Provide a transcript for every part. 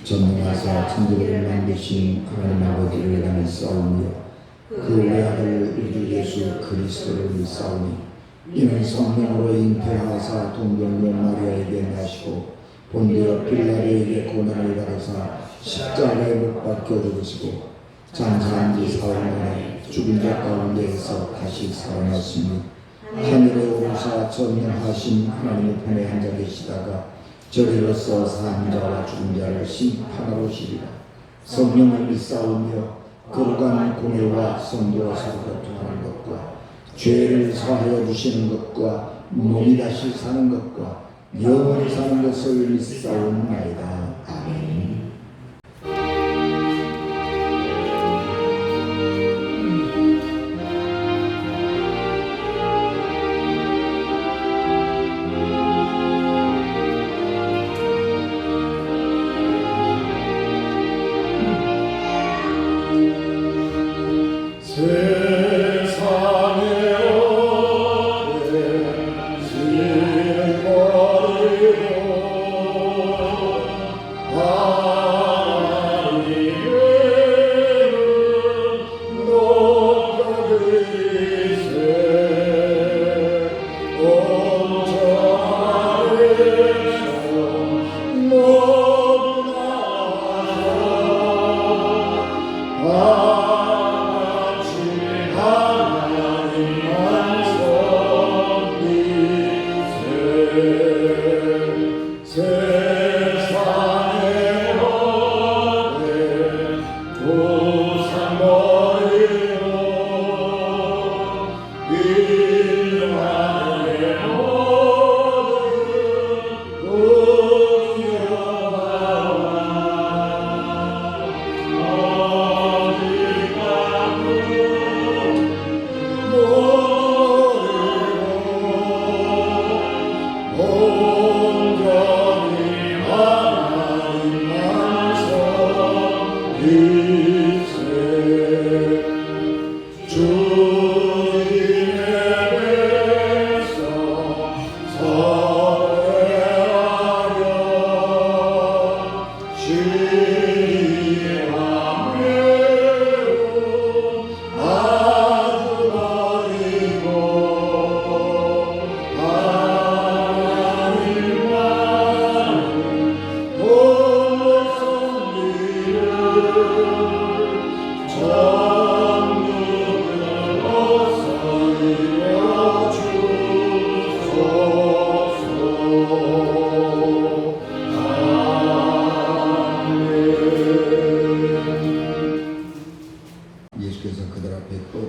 전능하사 천지를 만드신 하나님 아버지를 간에 싸우며 그 외아들 우리 주 예수 그리스도를 싸우니 이는 성령으로 잉태하사 동정녀 마리아에게 나시고 본디오 빌라도에게 고난을 받으사 십자가에 못 박혀 죽으시고 장사한 지 사흘 만에 죽은 자 가운데에서 다시 살아났으니 하늘에 오르사 전능하신 하나님의 편에 앉아 계시다가 저리로서 사는 자와 죽은 자를 심판하러 오시리라. 성령을 믿사오며 거룩한 공예와 성도와 서로 교통하는 것과 죄를 사하여 주시는 것과 몸이 다시 사는 것과 영원히 사는 것을 믿사옵나이다. 아멘.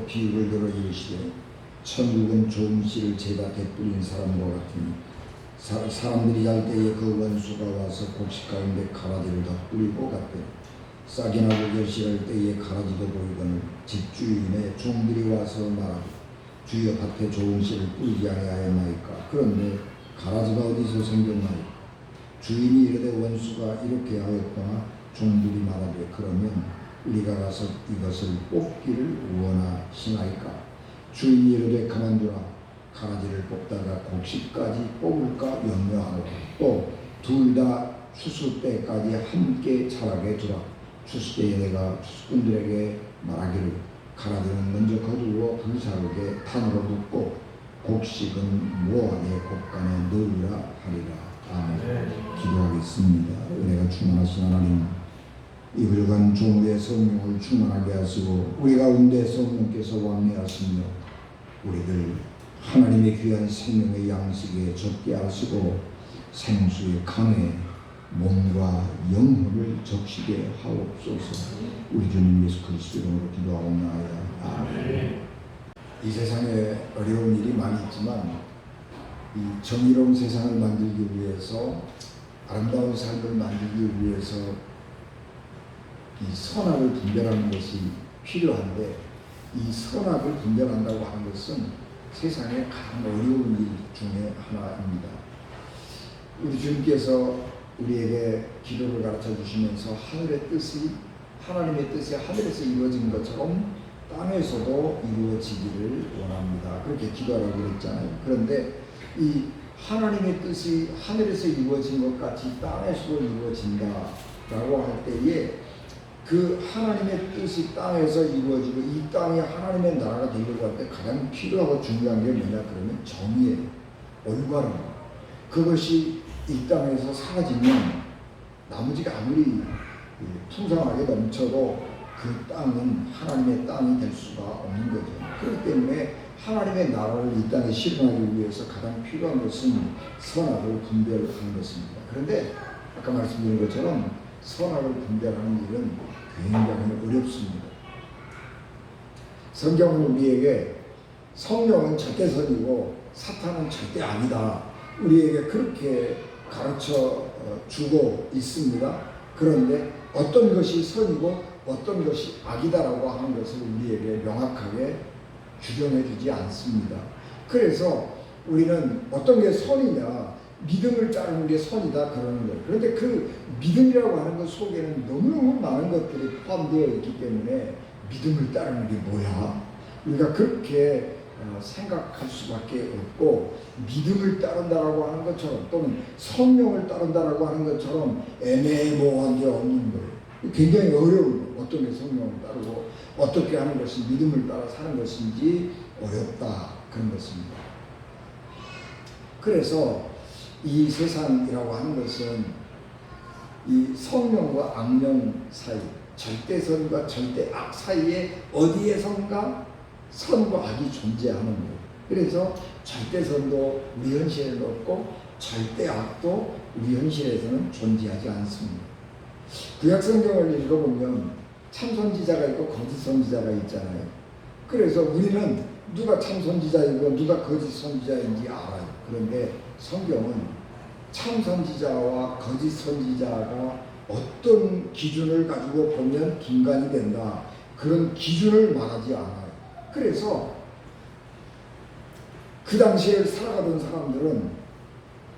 비유를 들어 이르시되 천국은 좋은 씨를 제가 되뿌린 사람과 같으니 사람들이 잘 때에 그 원수가 와서 곡식 가운데 가라지를 더 뿌리고 갔대. 싹이 나고 결실할 때에 가라지도 보이거늘 집주인의 종들이 와서 말하되 주여 밭에 좋은 씨를 뿌리지 아니하였나이까. 그런데 가라지가 어디서 생겼나이까. 주인이 이르되 원수가 이렇게 하였거나 종들이 말하되 그러면 우리가 가서 이것을 뽑기를 원하시나이까. 주인이 이르되 가만두라. 가라지를 뽑다가 곡식까지 뽑을까 염려하노라. 또 둘 다 추수 때까지 함께 자라게 두라. 추수 때에 내가 추수꾼들에게 말하기를 가라지는 먼저 거두어 불사르게 탄으로 붓고 곡식은 모아내 곡간에 넣으라 하리라. 아멘. 기도하겠습니다. 은혜가 충만하신 하나님, 이 부족한 종우의 성령을 충만하게 하시고 우리 가운데 성령께서 왕래하시며 우리들 하나님의 귀한 생명의 양식에 적게 하시고 생수의 강에 몸과 영혼을 적시게 하옵소서. 우리 주님 예수 그리스도 이름으로 기도하옵나이다. 아멘. 이 세상에 어려운 일이 많이 있지만 이 정의로운 세상을 만들기 위해서, 아름다운 삶을 만들기 위해서 이 선악을 분별하는 것이 필요한데, 이 선악을 분별한다고 하는 것은 세상에 가장 어려운 일 중에 하나입니다. 우리 주님께서 우리에게 기도를 가르쳐 주시면서 하늘의 뜻이, 하나님의 뜻이 하늘에서 이루어진 것처럼 땅에서도 이루어지기를 원합니다. 그렇게 기도하라고 그랬잖아요. 그런데 이 하나님의 뜻이 하늘에서 이루어진 것 같이 땅에서도 이루어진다 라고 할 때에 그 하나님의 뜻이 땅에서 이루어지고 이 땅이 하나님의 나라가 되려고 할 때 가장 필요하고 중요한 게 뭐냐 그러면 정의예요. 올바름. 그것이 이 땅에서 사라지면 나머지가 아무리 풍성하게 넘쳐도 그 땅은 하나님의 땅이 될 수가 없는 거죠. 그렇기 때문에 하나님의 나라를 이 땅에 실현하기 위해서 가장 필요한 것은 선악을 분별하는 것입니다. 그런데 아까 말씀드린 것처럼 선악을 분별하는 일은 굉장히 어렵습니다. 성경은 우리에게 성령은 절대 선이고 사탄은 절대 아니다. 우리에게 그렇게 가르쳐 주고 있습니다. 그런데 어떤 것이 선이고 어떤 것이 악이다라고 하는 것을 우리에게 명확하게 규정해 주지 않습니다. 그래서 우리는 어떤 게 선이냐, 믿음을 따르는 게 선이다 그러는 거예요. 그런데 그 믿음이라고 하는 것 속에는 너무너무 많은 것들이 포함되어 있기 때문에 믿음을 따르는 게 뭐야? 우리가 그렇게 생각할 수밖에 없고, 믿음을 따른다라고 하는 것처럼 또는 성령을 따른다라고 하는 것처럼 애매모호한 게 없는 거예요. 굉장히 어려운 거예요. 어떤 게 성령을 따르고 어떻게 하는 것이 믿음을 따라 사는 것인지 어렵다 그런 것입니다. 그래서 이 세상이라고 하는 것은 이 성령과 악령 사이, 절대선과 절대악 사이에 어디에선가 선과 악이 존재하는 거예요. 그래서 절대선도 우리 현실에는 없고 절대악도 우리 현실에서는 존재하지 않습니다. 구약성경을 읽어보면 참선지자가 있고 거짓선지자가 있잖아요. 그래서 우리는 누가 참선지자이고 누가 거짓선지자인지 알아요. 그런데 성경은 참선지자와 거짓선지자가 어떤 기준을 가지고 보면 분간이 된다, 그런 기준을 말하지 않아요. 그래서 그 당시에 살아가던 사람들은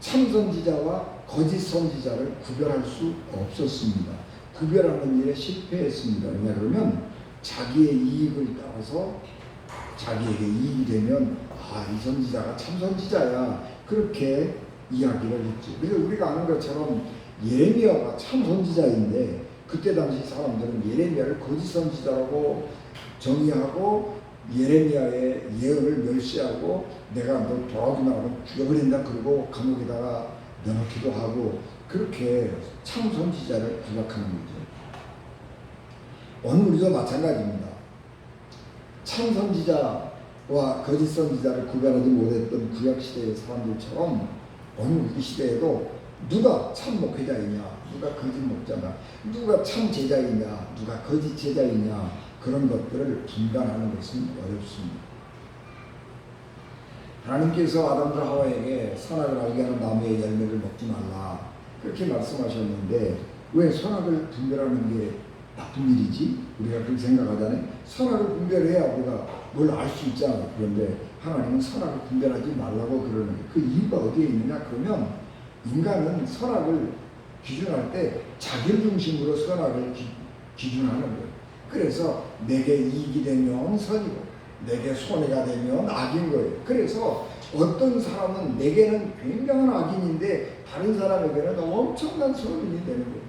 참선지자와 거짓선지자를 구별할 수 없었습니다. 구별하는 일에 실패했습니다. 왜냐하면 자기의 이익을 따라서 자기에게 이익이 되면 이 선지자가 참선지자야 그렇게 이야기를 했죠. 그래서 우리가 아는 것처럼 예레미야가 참선지자인데 그때 당시 사람들은 예레미야를 거짓선지자라고 정의하고 예레미야의 예언을 멸시하고 내가 너 돌아오지 말고 죽여버린다 그러고 감옥에다가 넣기도 하고 그렇게 참선지자를 부각하는 거죠. 오늘 우리도 마찬가지입니다. 참선지자와 거짓선지자를 구별하지 못했던 구약시대의 사람들처럼 오늘 우리 시대에도 누가 참 목회자이냐, 누가 거짓 목자냐, 누가 참 제자이냐, 누가 거짓 제자이냐, 그런 것들을 분간하는 것은 어렵습니다. 하나님께서 아담과 하와에게 선악을 알게 하는 나무의 열매를 먹지 말라 그렇게 말씀하셨는데 왜 선악을 분별하는 게 나쁜 일이지? 우리가 그렇게 생각하잖아요. 선악을 분별해야 우리가 뭘 알 수 있잖아요. 그런데 하나님은 선악을 분별하지 말라고 그러는 거예요. 그 이유가 어디에 있느냐? 그러면 인간은 선악을 기준할 때 자기 중심으로 선악을 기준하는 거예요. 그래서 내게 이익이 되면 선이고 내게 손해가 되면 악인 거예요. 그래서 어떤 사람은 내게는 굉장한 악인인데 다른 사람에게는 엄청난 선인이 되는 거예요.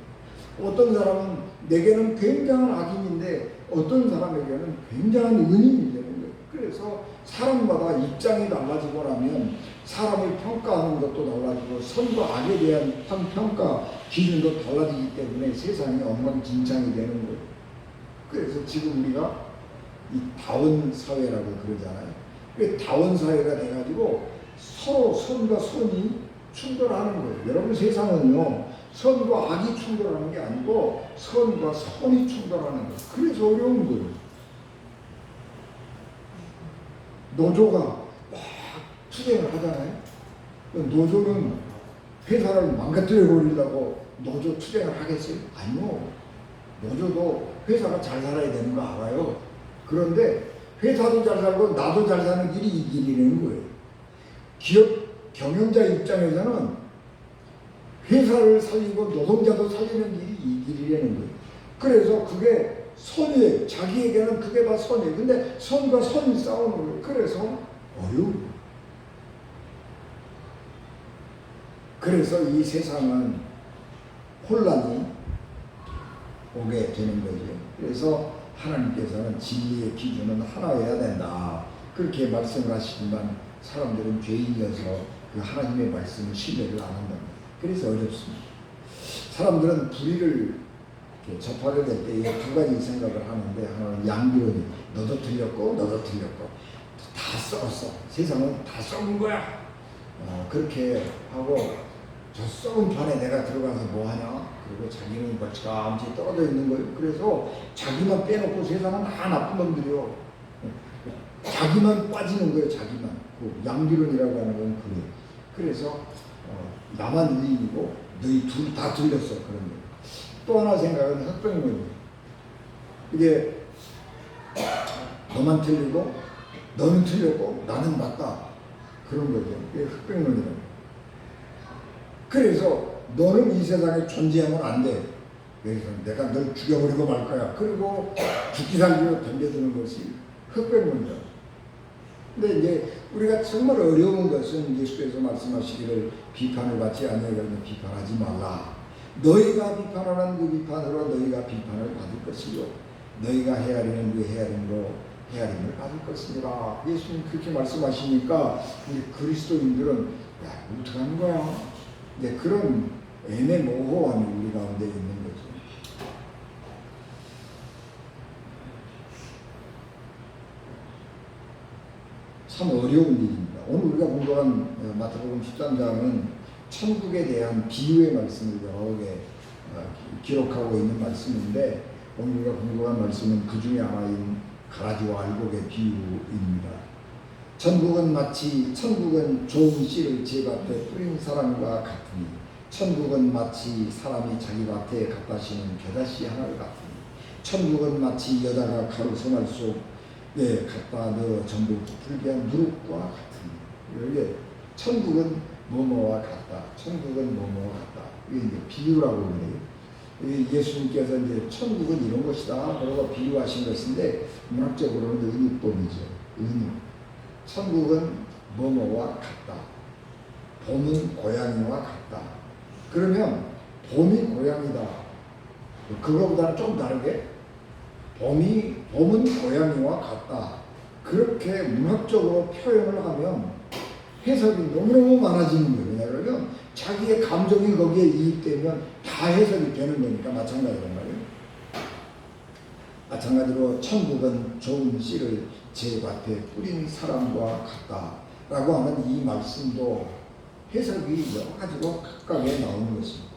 어떤 사람은 내게는 굉장한 악인인데 어떤 사람에게는 굉장한 은인이 되는 거예요. 그래서 사람마다 입장이 달라지고 나면 사람을 평가하는 것도 달라지고 선과 악에 대한 평가 기준도 달라지기 때문에 세상이 엉망진창이 되는 거예요. 그래서 지금 우리가 이 다원 사회라고 그러잖아요. 다원 사회가 돼가지고 서로 선과 선이 충돌하는 거예요. 여러분 세상은요 선과 악이 충돌하는 게 아니고 선과 선이 충돌하는 거예요. 그래서 어려운 거예요. 노조가 막 투쟁을 하잖아요. 노조는 회사를 망가뜨려 버리려고 노조 투쟁을 하겠어요? 아니요. 노조도 회사가 잘 살아야 되는 거 알아요. 그런데 회사도 잘 살고 나도 잘 사는 길이 이 길이라는 거예요. 기업 경영자 입장에서는 회사를 살리고 노동자도 살리는 길이 이 길이라는 거예요. 그래서 그게 선이에요. 자기에게는 그게 다 선이에요. 근데 선과 선이 싸우는 거예요. 그래서 어려운 거예요. 그래서 이 세상은 혼란이 오게 되는 거죠. 그래서 하나님께서는 진리의 기준은 하나여야 된다. 그렇게 말씀하시지만 사람들은 죄인이어서 그 하나님의 말씀을 신뢰를 안 한다. 그래서 어렵습니다. 사람들은 불의를 접하게 될 때에 두 가지 생각을 하는데, 하나는 양비론이 너도 틀렸고 너도 틀렸고 다 썩었어. 세상은 다 썩은 거야. 그렇게 하고 저 썩은 판에 내가 들어가서 뭐하냐? 그리고 자기는 멀찌감치 떨어져 있는 거예요. 그래서 자기만 빼놓고 세상은 다 나쁜 놈들이요. 자기만 빠지는 거예요. 자기만. 그 양비론이라고 하는 건 그래요. 그래서 나만 의인이고 너희 둘 다 틀렸어. 그런 거예요. 또 하나 생각은 흑백론이에요. 이게 너만 틀리고 너는 틀렸고 나는 맞다. 그런 거죠. 이게 흑백론이라고. 그래서 너는 이 세상에 존재하면 안 돼. 그래서 내가 널 죽여버리고 말 거야. 그리고 죽기 살기로 덤벼드는 것이 흑백론이다. 근데 이제 우리가 정말 어려운 것은 예수께서 말씀하시기를 비판을 받지 아니하면 비판하지 말라. 너희가 비판하는 그 비판으로 너희가 비판을 받을 것이요, 너희가 헤아리는 그 헤아림으로 헤아림을 받을 것이니라. 예수님 그렇게 말씀하시니까 우리 그리스도인들은 야, 어떡하는 거야? 네, 그런 애매모호함이 우리 가운데 있는 거죠. 참 어려운 일입니다. 오늘 우리가 공부한 마태복음 13장은 천국에 대한 비유의 말씀을 여러 개 기록하고 있는 말씀인데, 오늘 우리가 공부한 말씀은 그 중에 하나인 가라지와 알곡의 비유입니다. 천국은 좋은 씨를 제 밭에 뿌린 사람과 같으니, 천국은 마치 사람이 자기 밭에 갖다 심은 겨자씨 하나를 같으니, 천국은 마치 여자가 가루 소말 속에 갖다 넣어 전부 부풀게 한 누룩과 같으니. 이게 천국은 뭐뭐와 같다. 천국은 뭐뭐와 같다. 이게 이제 비유라고 그래요. 예수님께서 이제 천국은 이런 것이다 그러고 비유하신 것인데, 문학적으로는 은유법이죠. 은유. 천국은 뭐뭐와 같다. 봄은 고양이와 같다. 그러면 봄이 고양이다. 그거보다는 좀 다르게 봄은 고양이와 같다. 그렇게 문학적으로 표현을 하면 해석이 너무너무 많아지는 거예요. 왜냐하면 자기의 감정이 거기에 이입되면 다 해석이 되는 거니까. 마찬가지란 말이에요. 마찬가지로 천국은 좋은 씨를 제 밭에 뿌린 사람과 같다 라고 하는 이 말씀도 해석이 여러 가지로 각각에 나오는 것입니다.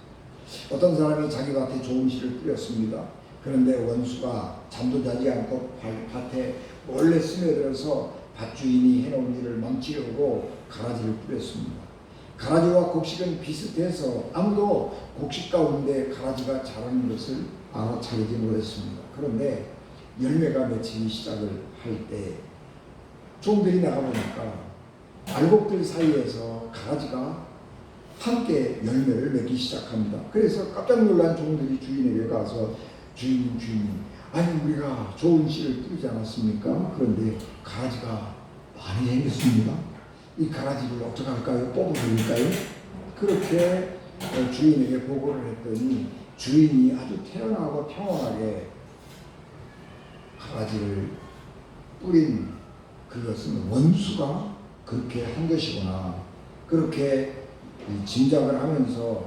어떤 사람이 자기 밭에 좋은 씨를 뿌렸습니다. 그런데 원수가 잠도 자지 않고 밭에 몰래 스며들어서 밭주인이 해놓은 일을 망치려고 가라지를 뿌렸습니다. 가라지와 곡식은 비슷해서 아무도 곡식 가운데 가라지가 자라는 것을 알아차리지 못했습니다. 그런데 열매가 맺히기 시작을 할 때 종들이 나가보니까 알곡들 사이에서 가라지가 함께 열매를 맺기 시작합니다. 그래서 깜짝 놀란 종들이 주인에게 가서 주인님 아니 우리가 좋은 씨를 뿌리지 않았습니까? 그런데 가라지가 많이 생겼습니다. 이 가라지를 어떻게 할까요? 뽑아버릴까요? 그렇게 주인에게 보고를 했더니 주인이 아주 태연하고 평온하게 가라지를 뿌린 그것은 원수가 그렇게 한 것이구나, 그렇게 짐작을 하면서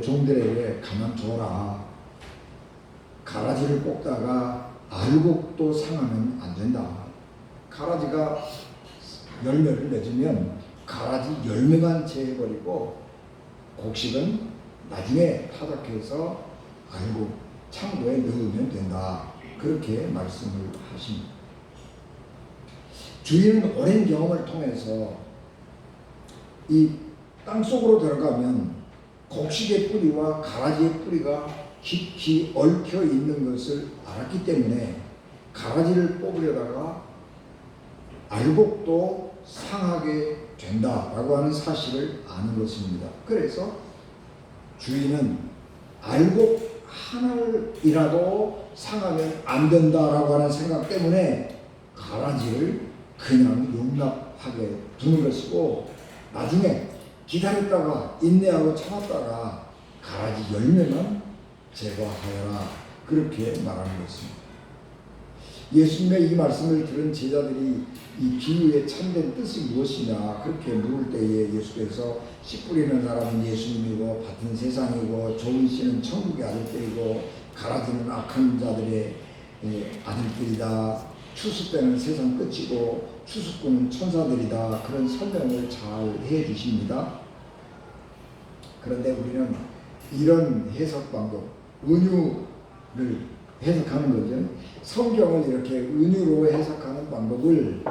종들에게 가만둬라. 가라지를 뽑다가 알곡도 상하면 안 된다. 가라지가 열매를 맺으면 가라지 열매만 제해버리고 곡식은 나중에 타작해서 알곡 창고에 넣으면 된다. 그렇게 말씀을 하십니다. 주인은 오랜 경험을 통해서 이 땅속으로 들어가면 곡식의 뿌리와 가라지의 뿌리가 깊이 얽혀 있는 것을 알았기 때문에 가라지를 뽑으려다가 알곡도 상하게 된다라고 하는 사실을 아는 것입니다. 그래서 주인은 알곡 하나이라도 상하면 안 된다라고 하는 생각 때문에 가라지를 그냥 용납하게 두는 것이고, 나중에 기다렸다가 인내하고 참았다가 가라지 열매만 제거하여라. 그렇게 말하는 것입니다. 예수님의 이 말씀을 들은 제자들이 이 비유의 참된 뜻이 무엇이냐 그렇게 물을 때에 예수께서 씨 뿌리는 사람은 예수님이고 밭은 세상이고 좋은 씨는 천국의 아들들이고 가라지는 악한 자들의 아들들이다. 추수 때는 세상 끝이고 추수꾼은 천사들이다. 그런 설명을 잘 해주십니다. 그런데 우리는 이런 해석 방법, 은유를 해석하는 거죠. 성경을 이렇게 은유로 해석하는 방법을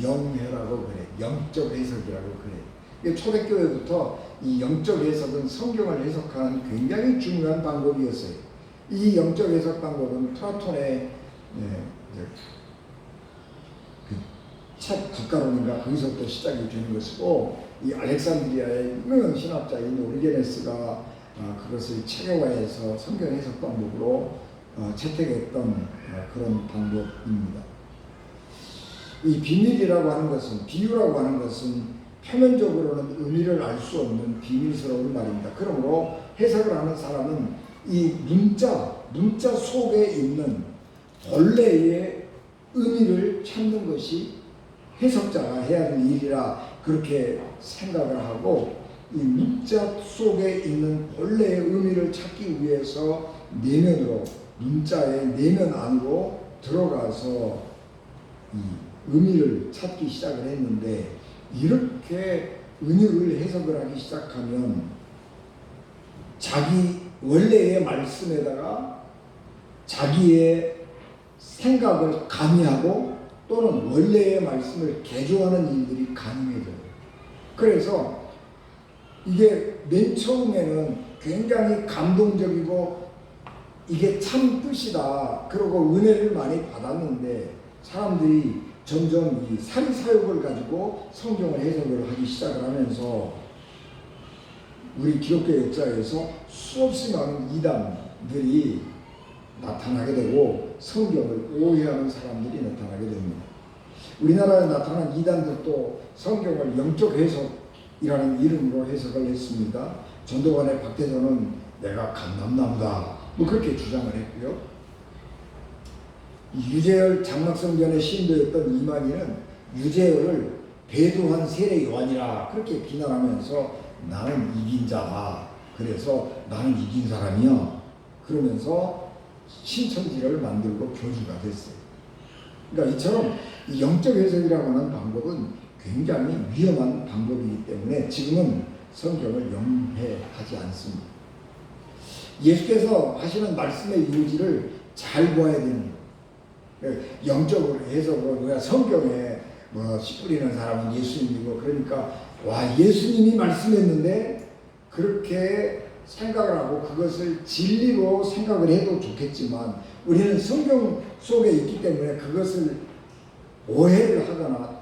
영해라고 그래. 영적 해석이라고 그래. 초대교회부터 이 영적 해석은 성경을 해석하는 굉장히 중요한 방법이었어요. 이 영적 해석 방법은 플라톤의 책 국가론인가 거기서부터 시작이 되는 것이고, 이 알렉산드리아의 유명한 신학자인 오리게네스가 그것을 체계화해서 성경 해석 방법으로 채택했던 그런 방법입니다. 이 비밀이라고 하는 것은, 비유라고 하는 것은 표면적으로는 의미를 알 수 없는 비밀스러운 말입니다. 그러므로 해석을 하는 사람은 이 문자 속에 있는 본래의 의미를 찾는 것이 해석자가 해야 할 일이라 그렇게 생각을 하고, 이 문자 속에 있는 본래의 의미를 찾기 위해서 내면으로, 문자의 내면 안으로 들어가서 이 의미를 찾기 시작을 했는데, 이렇게 은유를 해석을 하기 시작하면 자기 원래의 말씀에다가 자기의 생각을 가미하고 또는 원래의 말씀을 개조하는 일들이 가능해져요. 그래서 이게 맨 처음에는 굉장히 감동적이고 이게 참 뜻이다, 그리고 은혜를 많이 받았는데 사람들이 점점 이 사리사욕을 가지고 성경을 해석을 하기 시작을 하면서 우리 기독교 역사에서 수없이 많은 이단들이 나타나게 되고 성경을 오해하는 사람들이 나타나게 됩니다. 우리나라에 나타난 이단들도 성경을 영적 해석이라는 이름으로 해석을 했습니다. 전도관의 박대전은 내가 감남나무다 뭐 그렇게 주장을 했고요. 유재열 장막성전의 신도였던 이만희는 유재열을 배도한 세례 요한이라 그렇게 비난하면서 나는 이긴 자다, 그래서 나는 이긴 사람이야 그러면서 신천지를 만들고 교주가 됐어요. 그러니까 이처럼 이 영적 해석이라고 하는 방법은 굉장히 위험한 방법이기 때문에 지금은 성경을 영해하지 않습니다. 예수께서 하시는 말씀의 요지를 잘 보아야 되는 거예요. 영적으로 해석으로 우리가 성경에 씨 뿌리는 사람은 예수님이고, 그러니까 와 예수님이 말씀했는데 그렇게 생각을 하고 그것을 진리로 생각을 해도 좋겠지만 우리는 성경 속에 있기 때문에 그것을 오해를 하거나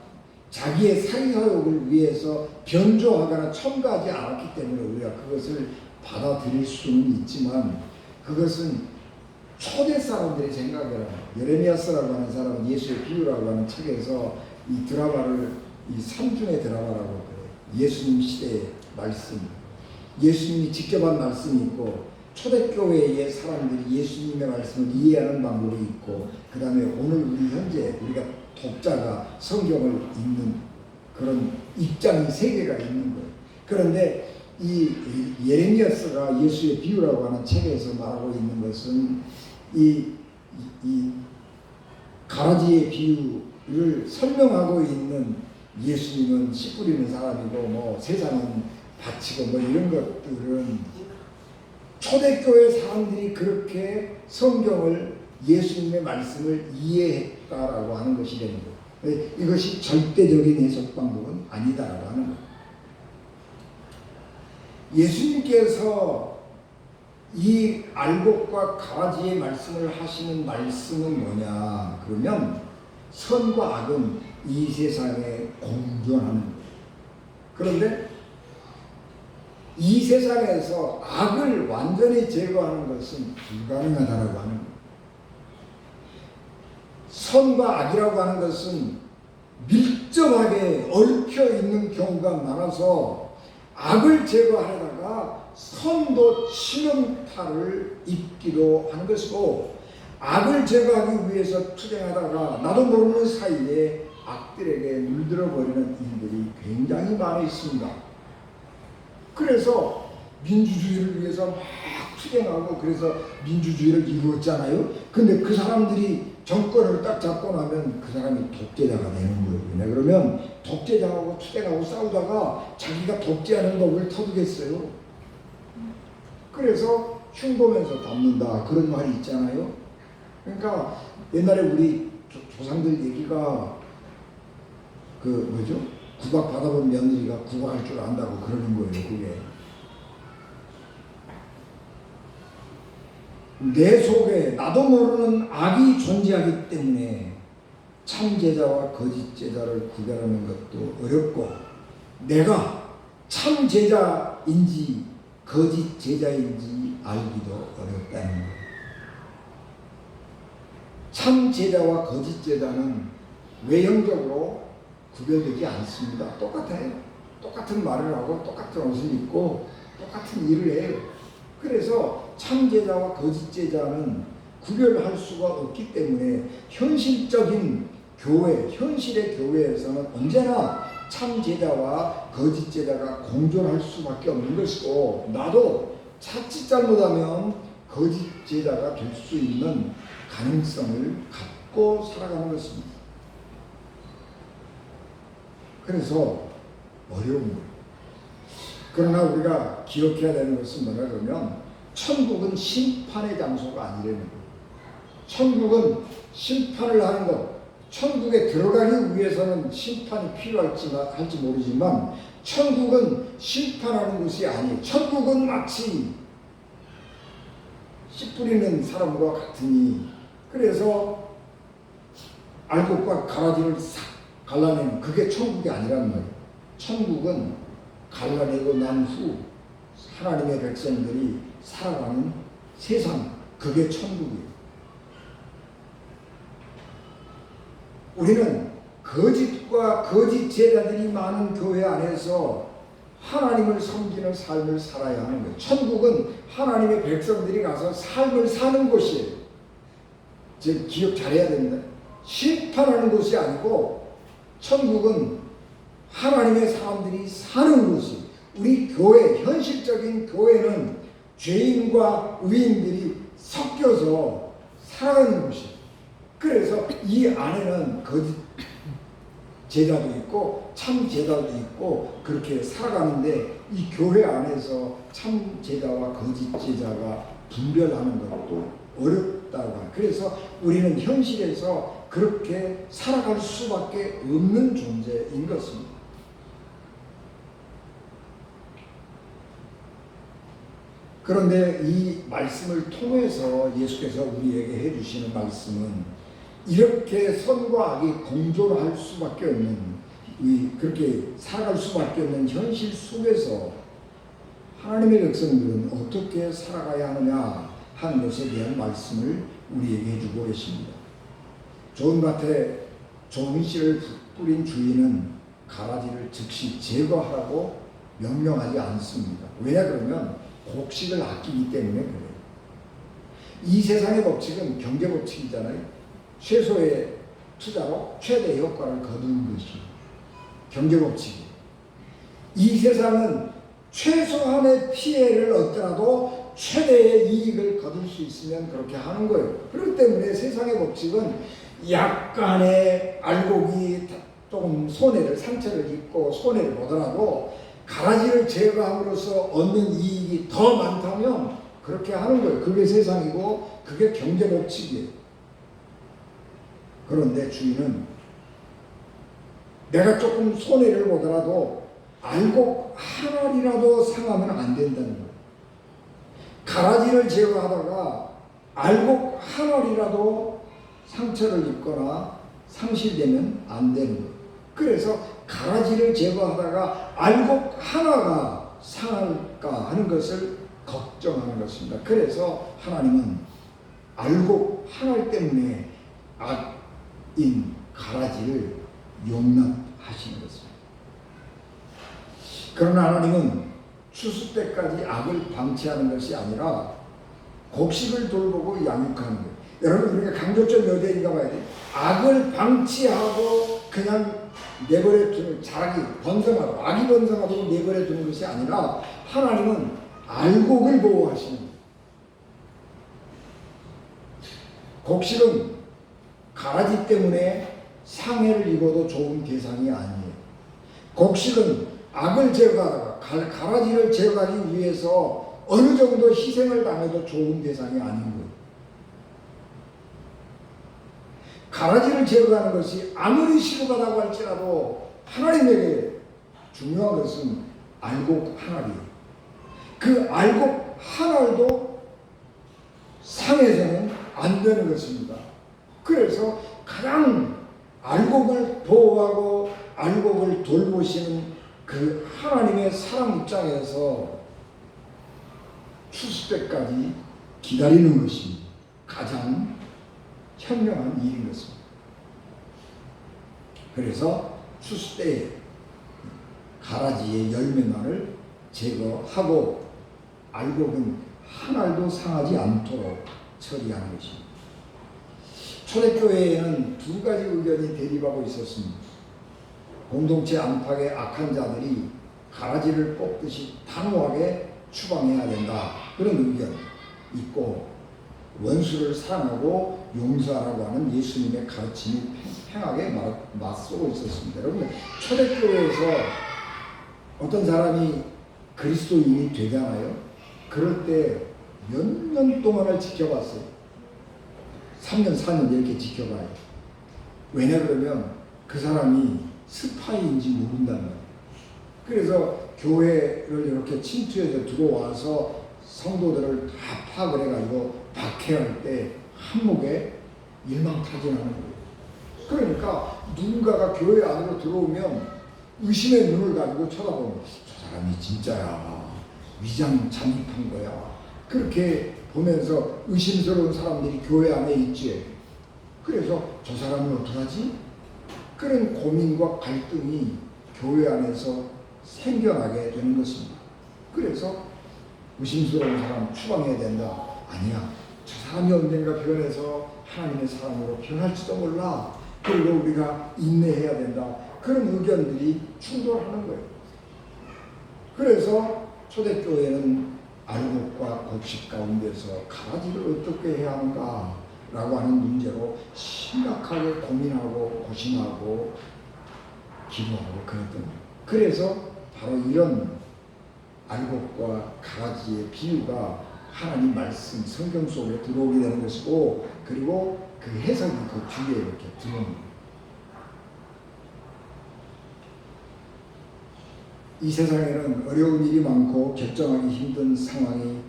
자기의 사리사욕을 위해서 변조하거나 첨가하지 않았기 때문에 우리가 그것을 받아들일 수는 있지만, 그것은 초대 사람들이 생각을 해요. 예레미야스라고 하는 사람은 예수의 비유라고 하는 책에서 이 드라마를 이 삼중의 드라마라고 그래요. 예수님 시대의 말씀, 예수님이 직접 한 말씀이 있고 초대교회의 사람들이 예수님의 말씀을 이해하는 방법이 있고, 그 다음에 오늘 우리 현재 우리가 독자가 성경을 읽는 그런 입장이 세 개가 있는 거예요. 그런데 이 예레미야스가 예수의 비유라고 하는 책에서 말하고 있는 것은 이 가라지의 비유를 설명하고 있는 예수님은 씨 뿌리는 사람이고 뭐 세상은 밭이고 뭐 이런 것들은 초대교회 사람들이 그렇게 성경을 예수님의 말씀을 이해했다라고 하는 것이 되는 거예요. 이것이 절대적인 해석 방법은 아니다라고 하는 거예요. 예수님께서 이 알곡과 가라지의 말씀을 하시는 말씀은 뭐냐 그러면 선과 악은 이 세상에 공존하는 거예요. 그런데 이 세상에서 악을 완전히 제거하는 것은 불가능하다라고 하는 거예요. 선과 악이라고 하는 것은 밀접하게 얽혀 있는 경우가 많아서 악을 제거하려다가 선도 치명타를 입기도 하는 것이고, 악을 제거하기 위해서 투쟁하다가 나도 모르는 사이에 악들에게 물들어 버리는 일들이 굉장히 많이 있습니다. 그래서 민주주의를 위해서 막 투쟁하고 그래서 민주주의를 이루었잖아요. 근데 그 사람들이 정권을 딱 잡고 나면 그 사람이 독재자가 되는 거예요. 왜 그러면 독재자하고 투쟁하고 싸우다가 자기가 독재하는 법을 터두겠어요. 그래서 흉보면서 닮는다, 그런 말이 있잖아요. 그러니까 옛날에 우리 조상들 얘기가 그 뭐죠? 구박 받아본 며느리가 구박할 줄 안다고 그러는 거예요. 그게 내 속에 나도 모르는 악이 존재하기 때문에 참 제자와 거짓 제자를 구별하는 것도 어렵고, 내가 참 제자인지 거짓 제자인지 알기도 어렵다는 거예요. 참 제자와 거짓 제자는 외형적으로 구별되지 않습니다. 똑같아요. 똑같은 말을 하고 똑같은 옷을 입고 똑같은 일을 해요. 그래서 참 제자와 거짓 제자는 구별할 수가 없기 때문에 현실적인 교회, 현실의 교회에서는 언제나 참 제자와 거짓 제자가 공존할 수밖에 없는 것이고, 나도 자칫 잘못하면 거짓 제자가 될 수 있는 가능성을 갖고 살아가는 것입니다. 그래서 어려운 거예요. 그러나 우리가 기억해야 되는 것은 뭐냐 그러면, 천국은 심판의 장소가 아니라는 거예요. 천국은 심판을 하는 것, 천국에 들어가기 위해서는 심판이 필요할지 모르지만 천국은 심판하는 곳이 아니에요. 천국은 마치 씨 뿌리는 사람과 같으니, 그래서 알곡과 가라지를 싹 갈라내는 그게 천국이 아니란 말이에요. 천국은 갈라내고 난 후 하나님의 백성들이 살아가는 세상, 그게 천국이에요. 우리는 거짓과 거짓 제자들이 많은 교회 안에서 하나님을 섬기는 삶을 살아야 하는 거예요. 천국은 하나님의 백성들이 가서 삶을 사는 곳이에요. 지금 기억 잘해야 됩니다. 심판하는 곳이 아니고 천국은 하나님의 사람들이 사는 곳이에요. 우리 교회, 현실적인 교회는 죄인과 의인들이 섞여서 살아가는 곳이에요. 그래서 이 안에는 거짓 제자도 있고 참 제자도 있고 그렇게 살아가는데, 이 교회 안에서 참 제자와 거짓 제자가 분별하는 것도 어렵다고. 그래서 우리는 현실에서 그렇게 살아갈 수밖에 없는 존재인 것입니다. 그런데 이 말씀을 통해서 예수께서 우리에게 해주시는 말씀은, 이렇게 선과 악이 공존할 수밖에 없는, 그렇게 살아갈 수밖에 없는 현실 속에서 하나님의 백성들은 어떻게 살아가야 하느냐 하는 것에 대한 말씀을 우리에게 해주고 계십니다. 좋은 밭에 좋은 씨를 뿌린 주인은 가라지를 즉시 제거하라고 명령하지 않습니다. 왜냐 그러면 곡식을 아끼기 때문에 그래요. 이 세상의 법칙은 경제 법칙이잖아요. 최소의 투자로 최대의 효과를 거두는 것이 경제 법칙이에요. 이 세상은 최소한의 피해를 얻더라도 최대의 이익을 거둘 수 있으면 그렇게 하는 거예요. 그렇기 때문에 세상의 법칙은 약간의 알곡이 조금 상처를 입고 손해를 보더라도 가라지를 제거함으로써 얻는 이익이 더 많다면 그렇게 하는 거예요. 그게 세상이고 그게 경제 법칙이에요. 그런데 주인은 내가 조금 손해를 보더라도 알곡 하나라도 상하면 안 된다는 거예요. 가라지를 제거하다가 알곡 하나라도 상처를 입거나 상실되면 안 되는 거예요. 그래서 가라지를 제거하다가 알곡 하나가 상할까 하는 것을 걱정하는 것입니다. 그래서 하나님은 알곡 하나 때문에 악인 가라지를 용납하시는 것입니다. 그러나 하나님은 추수 때까지 악을 방치하는 것이 아니라 곡식을 돌보고 양육하는 거예요. 여러분, 우리가 강조점 어디인가 봐야 돼요. 악을 방치하고 그냥 내버려 두는, 자기 번성하고 악이 번성하도록 내버려 두는 것이 아니라 하나님은 알곡을 보호하시는 거예요. 곡식은 가라지 때문에 상해를 입어도 좋은 대상이 아니에요. 곡식은 악을 제거하다가 가라지를 제거하기 위해서 어느 정도 희생을 당해도 좋은 대상이 아닌 거예요. 가라지를 제거하는 것이 아무리 시급하다고 할지라도 하나님에게 중요한 것은 알곡 한 알이에요. 그 알곡 한 알도 상해서는 안 되는 것입니다. 그래서 가장 알곡을 보호하고 알곡을 돌보시는 그 하나님의 사랑 입장에서 추수 때까지 기다리는 것이 가장 현명한 일인 것입니다. 그래서 추수 때에 가라지의 열매만을 제거하고 알곡은 한 알도 상하지 않도록 처리하는 것입니다. 초대교회에는 두 가지 의견이 대립하고 있었습니다. 공동체 안팎의 악한 자들이 가라지를 뽑듯이 단호하게 추방해야 된다, 그런 의견이 있고, 원수를 사랑하고 용서하라고 하는 예수님의 가르침이 팽팽하게 맞서고 있었습니다. 여러분, 초대교회에서 어떤 사람이 그리스도인이 되잖아요. 그럴 때 몇 년 동안을 지켜봤어요. 3년, 4년 이렇게 지켜봐요. 왜냐 그러면 그 사람이 스파이인지 모른단 말이에요. 그래서 교회를 이렇게 침투해서 들어와서 성도들을 다 파악을 해가지고 박해할 때 한몫에 일망타진하는 거예요. 그러니까 누군가가 교회 안으로 들어오면 의심의 눈을 가지고 쳐다보면 저 사람이 진짜야, 위장 잠입한 거야, 그렇게 보면서 의심스러운 사람들이 교회 안에 있지. 그래서 저 사람은 어떡하지? 그런 고민과 갈등이 교회 안에서 생겨나게 되는 것입니다. 그래서 의심스러운 사람 추방해야 된다. 아니야, 저 사람이 언젠가 변해서 하나님의 사람으로 변할지도 몰라. 그리고 우리가 인내해야 된다. 그런 의견들이 충돌하는 거예요. 그래서 초대교회는 알곡과 곡식 가운데서 가라지를 어떻게 해야 하는가 라고 하는 문제로 심각하게 고민하고 고심하고 기도하고 그랬던 거예요. 그래서 바로 이런 알곡과 가라지의 비유가 하나님 말씀 성경 속에 들어오게 되는 것이고, 그리고 그 해석이 그 뒤에 이렇게 들어옵니다. 이 세상에는 어려운 일이 많고 결정하기 힘든 상황이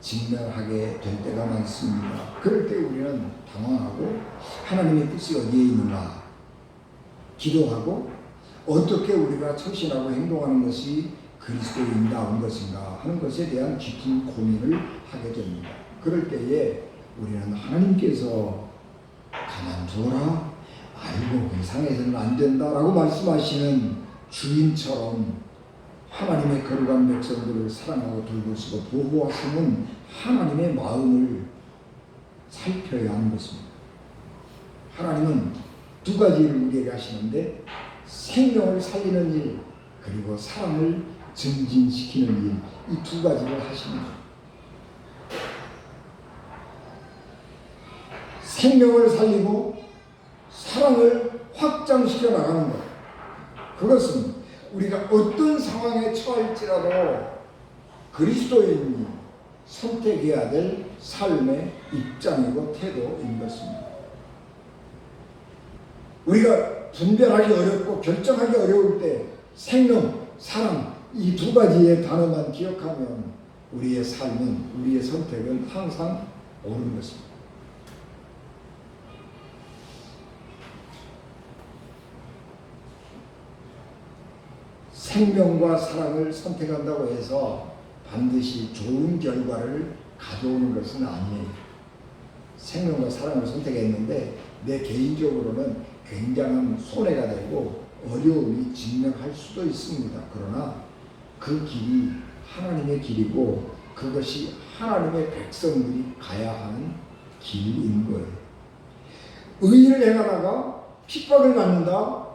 직면하게 될 때가 많습니다. 그럴 때 우리는 당황하고 하나님의 뜻이 어디에 있는가 기도하고, 어떻게 우리가 처신하고 행동하는 것이 그리스도인다운 것인가 하는 것에 대한 깊은 고민을 하게 됩니다. 그럴 때에 우리는 하나님께서 가만두어라, 알곡이 상해서는 안 된다라고 말씀하시는 주인처럼 하나님의 거룩한 백성들을 사랑하고 돌보시고 보호하시는 하나님의 마음을 살펴야 하는 것입니다. 하나님은 두 가지를 우리에게 하시는데, 생명을 살리는 일, 그리고 사랑을 증진시키는 일, 이 두 가지를 하시는 거예요. 생명을 살리고 사랑을 확장시켜 나가는 것, 그것은 우리가 어떤 상황에 처할지라도 그리스도인이 선택해야 될 삶의 입장이고 태도인 것입니다. 우리가 분별하기 어렵고 결정하기 어려울 때 생명, 사랑, 이 두 가지의 단어만 기억하면 우리의 삶은, 우리의 선택은 항상 옳은 것입니다. 생명과 사랑을 선택한다고 해서 반드시 좋은 결과를 가져오는 것은 아니에요. 생명과 사랑을 선택했는데 내 개인적으로는 굉장한 손해가 되고 어려움이 직면할 수도 있습니다. 그러나 그 길이 하나님의 길이고 그것이 하나님의 백성들이 가야 하는 길인 거예요. 의를 행하다가 핍박을 받는다?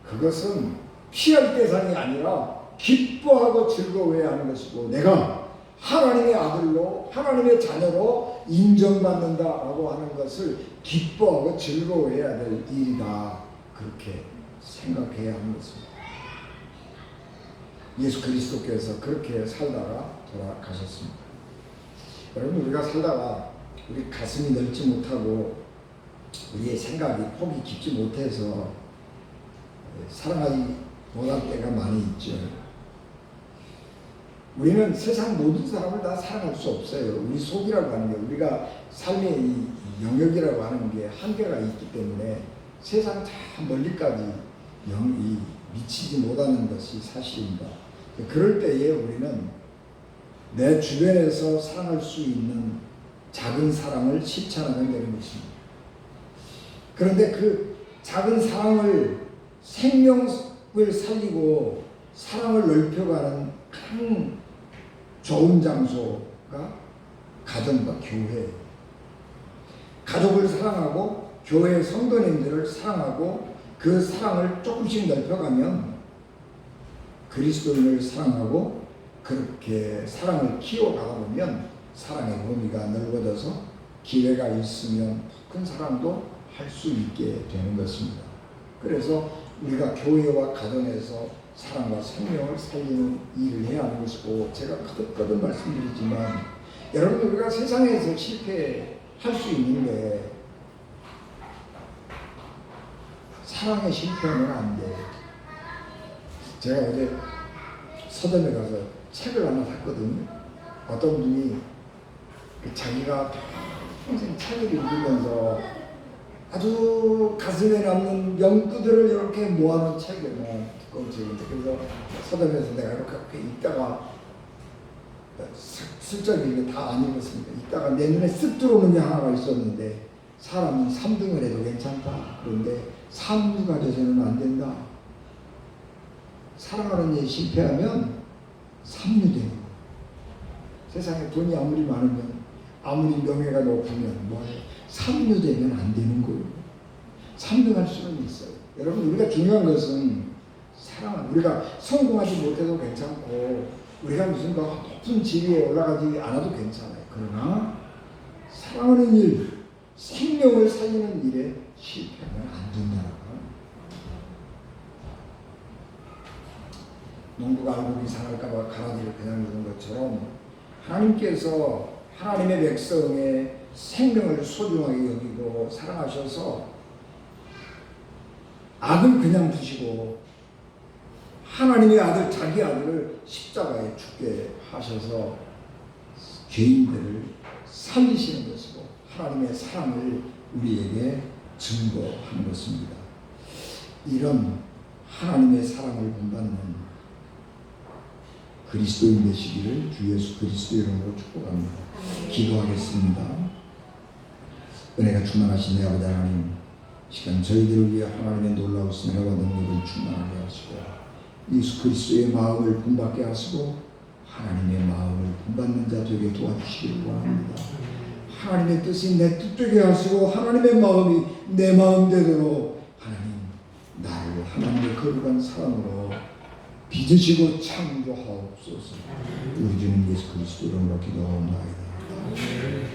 그것은 피할 대상이 아니라 기뻐하고 즐거워해야 하는 것이고, 내가 하나님의 아들로 하나님의 자녀로 인정받는다라고 하는 것을 기뻐하고 즐거워해야 될 일이다, 그렇게 생각해야 하는 것입니다. 예수 그리스도께서 그렇게 살다가 돌아가셨습니다. 여러분, 우리가 살다가 우리 가슴이 넓지 못하고 우리의 생각이 폭이 깊지 못해서 사랑하지 못할 때가 많이 있죠. 우리는 세상 모든 사람을 다 사랑할 수 없어요. 우리 속이라고 하는 게, 우리가 삶의 이 영역이라고 하는 게 한계가 있기 때문에 세상 저 멀리까지 영이 미치지 못하는 것이 사실입니다. 그럴 때에 우리는 내 주변에서 사랑할 수 있는 작은 사랑을 실천하면 되는 것입니다. 그런데 그 작은 사랑을, 생명을 살리고 사랑을 넓혀가는 큰 좋은 장소가 가정과 교회예요. 가족을 사랑하고 교회 성도님들을 사랑하고 그 사랑을 조금씩 넓혀가면 그리스도인을 사랑하고 그렇게 사랑을 키워가다 보면 사랑의 범위가 넓어져서 기회가 있으면 큰 사랑도 할 수 있게 되는 것입니다. 그래서 우리가 교회와 가정에서 사랑과 생명을 살리는 일을 해야 하는 것이고, 제가 거듭 말씀드리지만 여러분, 우리가 세상에서 실패할 수 있는 게 사랑에 실패하면 안 돼. 제가 어제 서점에 가서 책을 하나 샀거든요. 어떤 분이 자기가 평생 책을 읽으면서 아주 가슴에 남는 명구들을 이렇게 모아놓은 책이에요. 두꺼운 책인데, 그래서 서점에서 내가 이렇게 읽다가 슬쩍 이게 다 안 읽었습니다. 읽다가 내 눈에 쓱 들어오는 게 하나가 있었는데, 사람은 3등을 해도 괜찮다. 그런데 3두가 돼서는 안 된다. 사랑하는 일 실패하면 3류 되는 거예요. 세상에 돈이 아무리 많으면, 아무리 명예가 높으면 뭐해, 3류 되면 안 되는 거예요. 3등할 수는 있어요. 여러분, 우리가 중요한 것은 사랑은, 우리가 성공하지 못해도 괜찮고 우리가 무슨 더 높은 지위에 올라가지 않아도 괜찮아요. 그러나 사랑하는 일, 생명을 살리는 일에 실패하면 안 된다는 거예요. 농부가 알곡이 상할까봐 가라지를 그냥 두는 것처럼 하나님께서 하나님의 백성의 생명을 소중하게 여기고 사랑하셔서 악을 그냥 두시고 하나님의 아들, 자기 아들을 십자가에 죽게 하셔서 죄인들을 살리시는 것이고 하나님의 사랑을 우리에게 증거하는 것입니다. 이런 하나님의 사랑을 본받는 그리스도인 되시기를 주 예수 그리스도 이름으로 축복합니다. 기도하겠습니다. 은혜가 충만하신 내 아버지 하나님, 시간 저희들을 위해 하나님의 놀라우신 은혜와 능력을 충만하게 하시고 예수 그리스도의 마음을 본받게 하시고 하나님의 마음을 본받는 자 되게 도와주시기를 원합니다. 하나님의 뜻이 내 뜻 되게 하시고 하나님의 마음이 내 마음 되도록 하나님, 나를 하나님의 거룩한 사랑으로 빚으시고 창조하옵소서. 우리 주님 예수 그리스도 이름으로 기도하옵나이다. 주의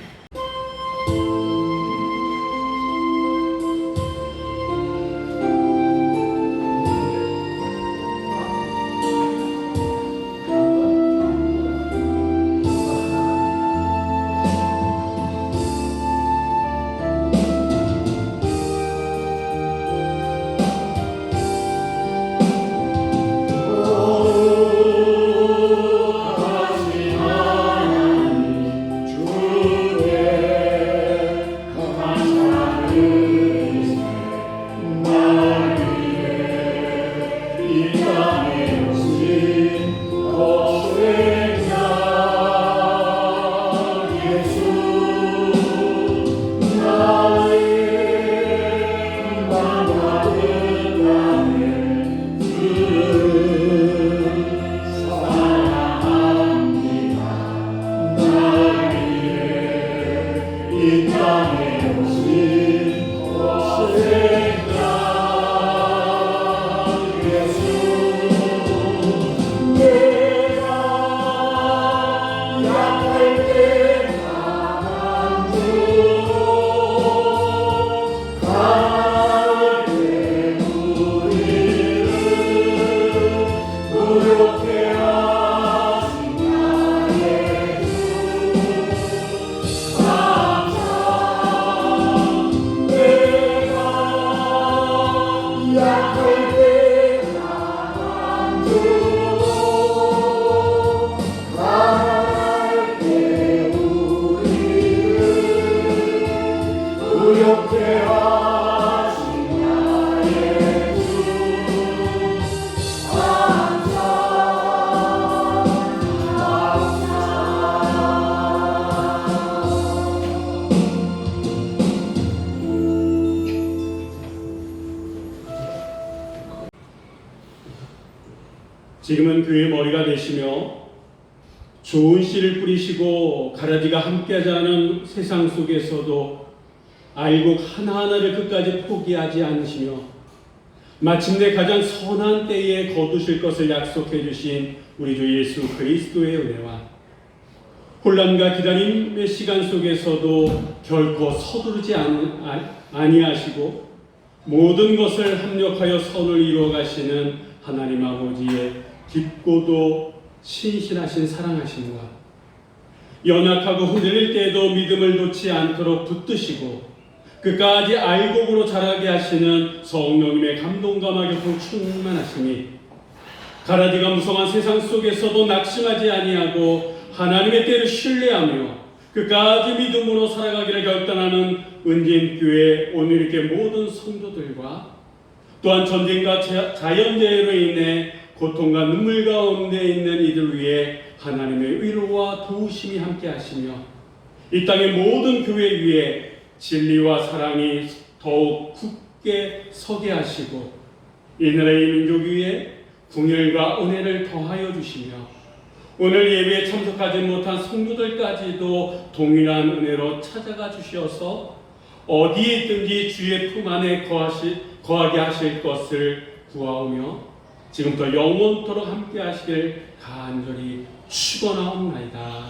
지금은 교회 머리가 되시며 좋은 씨를 뿌리시고 가라지가 함께하지 않은 세상 속에서도 알곡 하나하나를 끝까지 포기하지 않으시며 마침내 가장 선한 때에 거두실 것을 약속해 주신 우리 주 예수 그리스도의 은혜와 혼란과 기다림의 시간 속에서도 결코 서두르지 아니하시고 모든 것을 합력하여 선을 이루어 가시는 하나님 아버지의 깊고도 신실하신 사랑하심과 연약하고 흔들릴 때에도 믿음을 놓지 않도록 붙드시고 끝까지 알곡으로 자라게 하시는 성령님의 감동과 교통 충만하심이 가라지가 무성한 세상 속에서도 낙심하지 아니하고 하나님의 때를 신뢰하며 끝까지 믿음으로 살아가기를 결단하는 은진교회 오늘 이렇게 모든 성도들과 또한 전쟁과 자연재해로 인해 고통과 눈물 가운데 있는 이들 위해 하나님의 위로와 도우심이 함께 하시며 이 땅의 모든 교회 위에 진리와 사랑이 더욱 굳게 서게 하시고 이 나라의 민족 위에 궁율과 은혜를 더하여 주시며 오늘 예배에 참석하지 못한 성도들까지도 동일한 은혜로 찾아가 주셔서 어디에 있든지 주의 품 안에 거하게 하실 것을 구하오며 지금부터 영원토록 함께 하시길 간절히 축원하옵나이다.